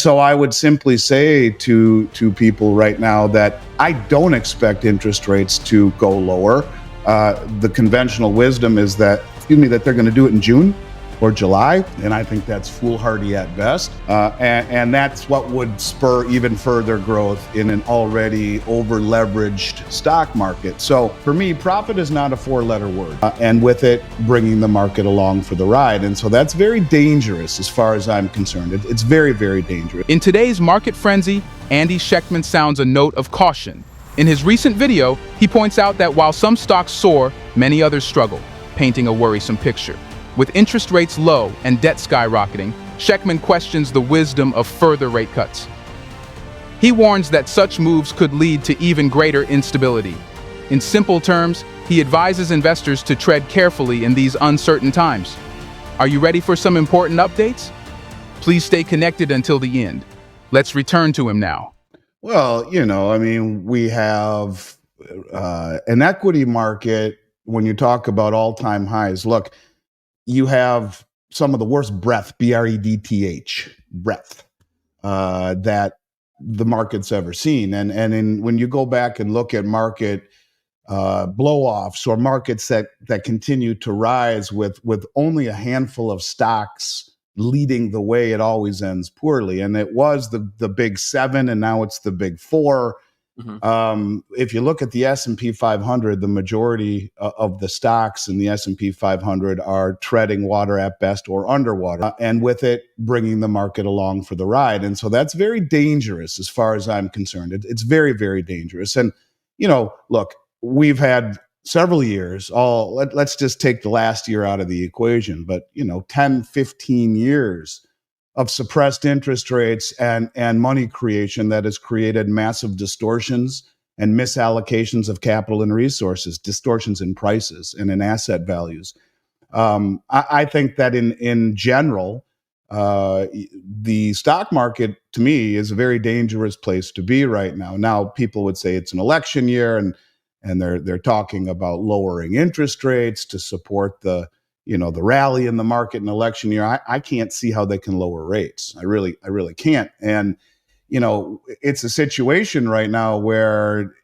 So I would simply say to people right now that I don't expect interest rates to go lower. The conventional wisdom is that, that they're going to do it in June or July, and I think that's foolhardy at best. And that's what would spur even further growth in an already over-leveraged stock market. So for me, profit is not a four-letter word, and with it, bringing the market along for the ride. And so that's very dangerous as far as I'm concerned. It's very, very dangerous. In today's market frenzy, Andy Schectman sounds a note of caution. In his recent video, he points out that while some stocks soar, many others struggle, painting a worrisome picture. With interest rates low and debt skyrocketing, Schectman questions the wisdom of further rate cuts. He warns that such moves could lead to even greater instability. In simple terms, he advises investors to tread carefully in these uncertain times. Are you ready for some important updates? Please stay connected until the end. Let's return to him now. Well, we have an equity market when you talk about all-time highs. Look, you have some of the worst breadth, B-R-E-D-T-H, breadth, that the market's ever seen. And when you go back and look at market blow-offs or markets that continue to rise with only a handful of stocks leading the way, it always ends poorly. And it was the big seven, and now it's the big four. If you look at the S&P 500, the majority of the stocks in the S&P 500 are treading water at best or underwater, and with it, bringing the market along for the ride. And so that's very dangerous as far as I'm concerned. It's very, very dangerous. And, look, we've had several years, let's just take the last year out of the equation, but, 10, 15 years of suppressed interest rates and money creation that has created massive distortions and misallocations of capital and resources, distortions in prices and in asset values. I think that in general, the stock market, to me, is a very dangerous place to be right now. Now, people would say it's an election year, and they're talking about lowering interest rates to support the rally in the market in election year. I can't see how they can lower rates. I really can't. And, it's a situation right now where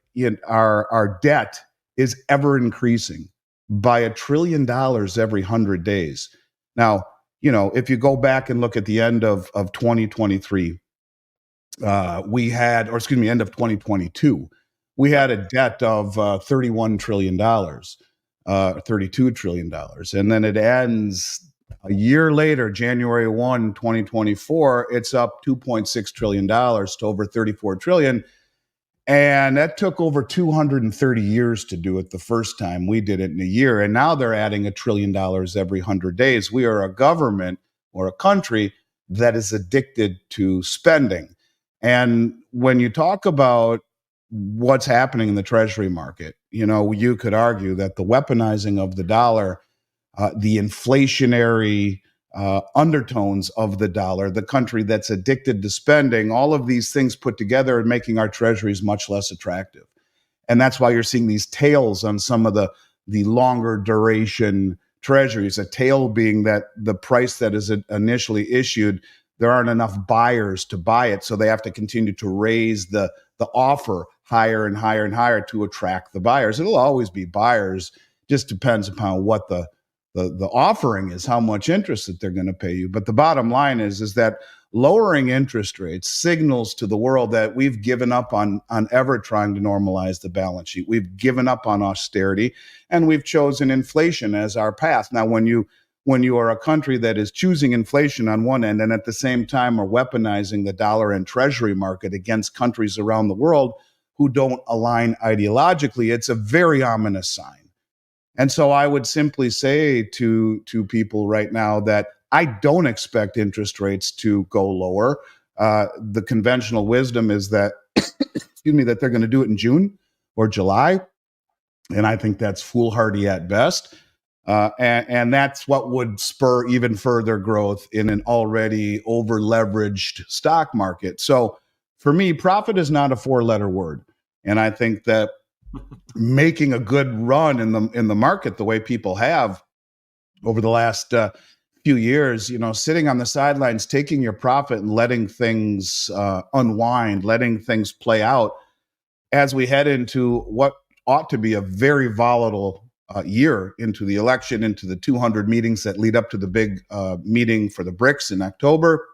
our debt is ever increasing by $1 trillion every 100 days. Now, if you go back and look at the end of 2023, end of 2022, we had a debt of $31 trillion. $32 trillion. And then it ends a year later, January 1, 2024, it's up $2.6 trillion to over $34 trillion. And that took over 230 years to do it the first time. We did it in a year. And now they're adding $1 trillion every 100 days. We are a government or a country that is addicted to spending. And when you talk about what's happening in the treasury market, you could argue that the weaponizing of the dollar, the inflationary undertones of the dollar, the country that's addicted to spending, all of these things put together are making our treasuries much less attractive. And that's why you're seeing these tails on some of the longer duration treasuries, a tail being that the price that is initially issued, there aren't enough buyers to buy it. So they have to continue to raise the offer higher and higher and higher to attract the buyers. It'll always be buyers, just depends upon what the offering is, how much interest that they're going to pay you. But the bottom line is that lowering interest rates signals to the world that we've given up on ever trying to normalize the balance sheet. We've given up on austerity, and we've chosen inflation as our path. Now, when you are a country that is choosing inflation on one end and at the same time are weaponizing the dollar and treasury market against countries around the world who don't align ideologically, it's a very ominous sign. And so I would simply say to people right now that I don't expect interest rates to go lower. The conventional wisdom is that, that they're going to do it in June or July. And I think that's foolhardy at best. And that's what would spur even further growth in an already over-leveraged stock market. So for me, profit is not a four-letter word. And I think that making a good run in the market the way people have over the last few years, sitting on the sidelines, taking your profit and letting things unwind, letting things play out as we head into what ought to be a very volatile year, into the election, into the 200 meetings that lead up to the big meeting for the BRICS in October.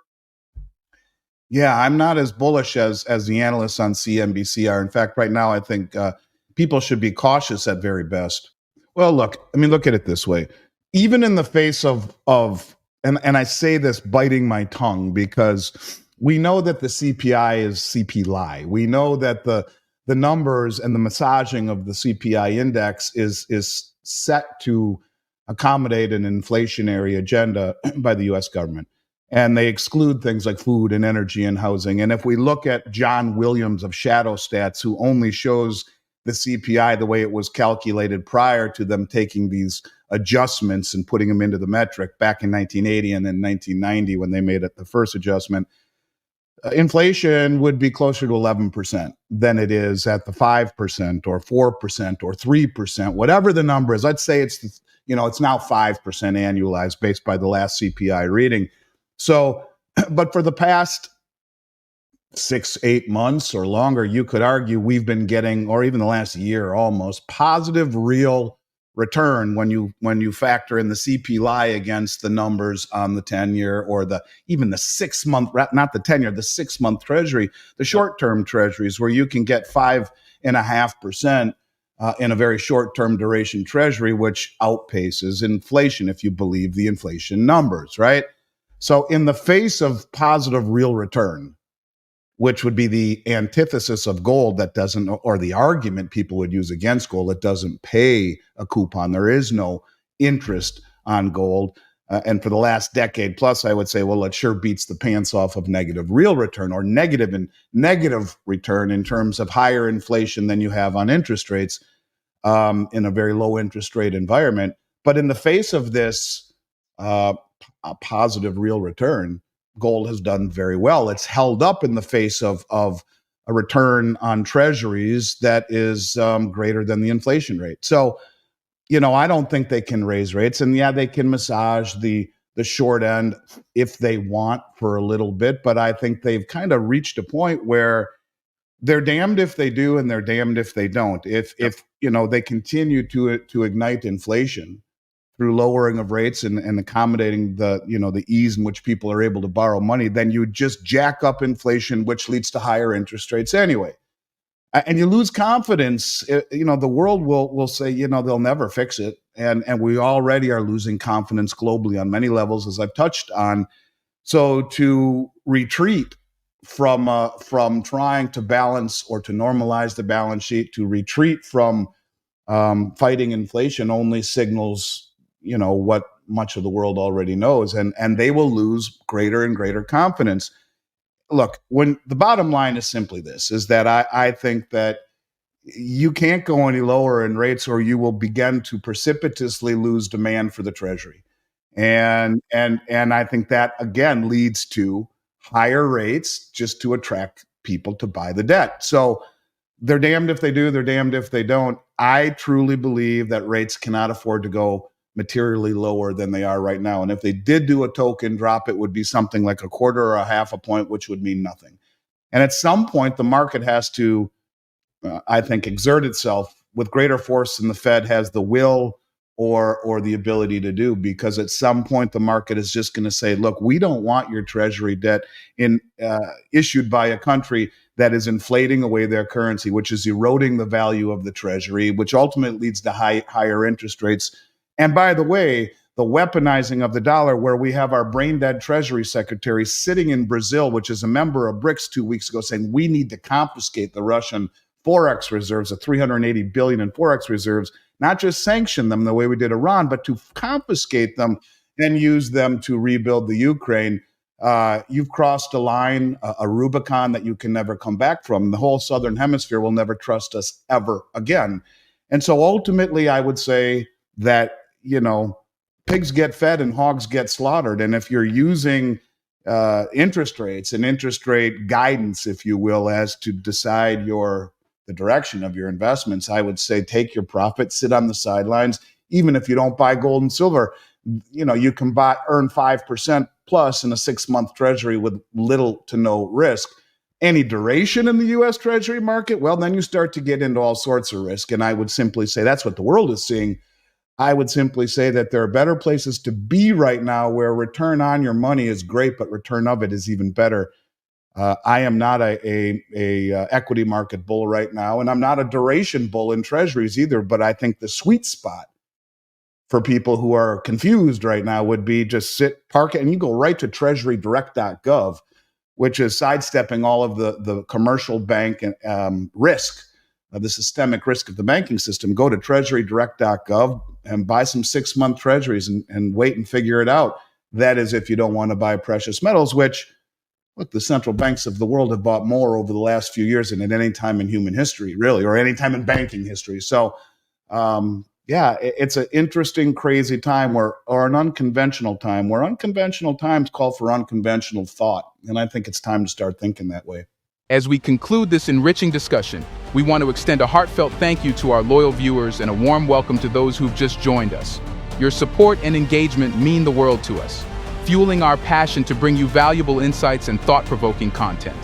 Yeah, I'm not as bullish as the analysts on CNBC are. In fact, right now, I think people should be cautious at very best. Well, look at it this way. Even in the face of and I say this biting my tongue because we know that the CPI is CP lie. We know that the numbers and the massaging of the CPI index is set to accommodate an inflationary agenda by the US government. And they exclude things like food and energy and housing. And if we look at John Williams of Shadow Stats, who only shows the CPI the way it was calculated prior to them taking these adjustments and putting them into the metric back in 1980 and then 1990 when they made it the first adjustment, inflation would be closer to 11% than it is at the 5% or 4% or 3%, whatever the number is. Let's say it's now 5% annualized based by the last CPI reading. So, but for the past 6-8 months or longer, you could argue we've been getting, or even the last year almost, positive real return when you factor in the CPI against the numbers on the 10-year or even the 6-month, not the 10-year, the 6-month Treasury, the short-term Treasuries, where you can get 5.5% in a very short-term duration Treasury, which outpaces inflation if you believe the inflation numbers, right? So in the face of positive real return, which would be the antithesis of gold that doesn't, or the argument people would use against gold, it doesn't pay a coupon. There is no interest on gold. And for the last decade plus, I would say, well, it sure beats the pants off of negative real return, or negative return in terms of higher inflation than you have on interest rates in a very low interest rate environment. But in the face of this a positive real return, gold has done very well. It's held up in the face of a return on treasuries that is greater than the inflation rate. So, I don't think they can raise rates. And yeah, they can massage the short end if they want for a little bit. But I think they've kind of reached a point where they're damned if they do and they're damned if they don't. If they continue to ignite inflation through lowering of rates and accommodating the ease in which people are able to borrow money, then you just jack up inflation, which leads to higher interest rates anyway. And you lose confidence. The world will say, they'll never fix it. And we already are losing confidence globally on many levels, as I've touched on. So to retreat from trying to balance or to normalize the balance sheet, to retreat from fighting inflation only signals what much of the world already knows, and they will lose greater and greater confidence. Look, when the bottom line is simply this, is that I think that you can't go any lower in rates or you will begin to precipitously lose demand for the Treasury. And I think that again leads to higher rates just to attract people to buy the debt. So they're damned if they do, they're damned if they don't. I truly believe that rates cannot afford to go materially lower than they are right now. And if they did do a token drop, it would be something like a quarter or a half a point, which would mean nothing. And at some point, the market has to, I think, exert itself with greater force than the Fed has the will or the ability to do, because at some point the market is just going to say, look, we don't want your Treasury debt issued by a country that is inflating away their currency, which is eroding the value of the Treasury, which ultimately leads to higher interest rates. And by the way, the weaponizing of the dollar, where we have our brain dead Treasury Secretary sitting in Brazil, which is a member of BRICS 2 weeks ago, saying we need to confiscate the Russian Forex reserves, the 380 billion in Forex reserves, not just sanction them the way we did Iran, but to confiscate them and use them to rebuild the Ukraine. You've crossed a line, a Rubicon that you can never come back from. The whole Southern Hemisphere will never trust us ever again. And so ultimately, I would say that, pigs get fed and hogs get slaughtered. And if you're using interest rates and interest rate guidance, if you will, as to decide the direction of your investments, I would say take your profit, sit on the sidelines, even if you don't buy gold and silver. You can earn 5% plus in a 6-month treasury with little to no risk. Any duration in the US Treasury market, well, then you start to get into all sorts of risk. And I would simply say that's what the world is seeing. I would simply say that there are better places to be right now where return on your money is great, but return of it is even better. I am not a equity market bull right now, and I'm not a duration bull in treasuries either. But I think the sweet spot for people who are confused right now would be just park it, and you go right to treasurydirect.gov, which is sidestepping all of the commercial bank risk, the systemic risk of the banking system. Go to treasurydirect.gov and buy some 6-month treasuries and wait and figure it out. That is if you don't want to buy precious metals, which, look, the central banks of the world have bought more over the last few years than at any time in human history, really, or any time in banking history. So, it's an interesting, crazy time or an unconventional time where unconventional times call for unconventional thought. And I think it's time to start thinking that way. As we conclude this enriching discussion, we want to extend a heartfelt thank you to our loyal viewers and a warm welcome to those who've just joined us. Your support and engagement mean the world to us, fueling our passion to bring you valuable insights and thought-provoking content.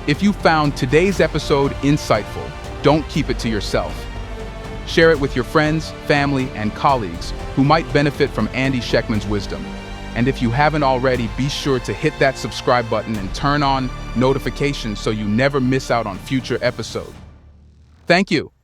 If you found today's episode insightful, don't keep it to yourself. Share it with your friends, family, and colleagues who might benefit from Andy Schectman's wisdom. And if you haven't already, be sure to hit that subscribe button and turn on notifications so you never miss out on future episodes. Thank you.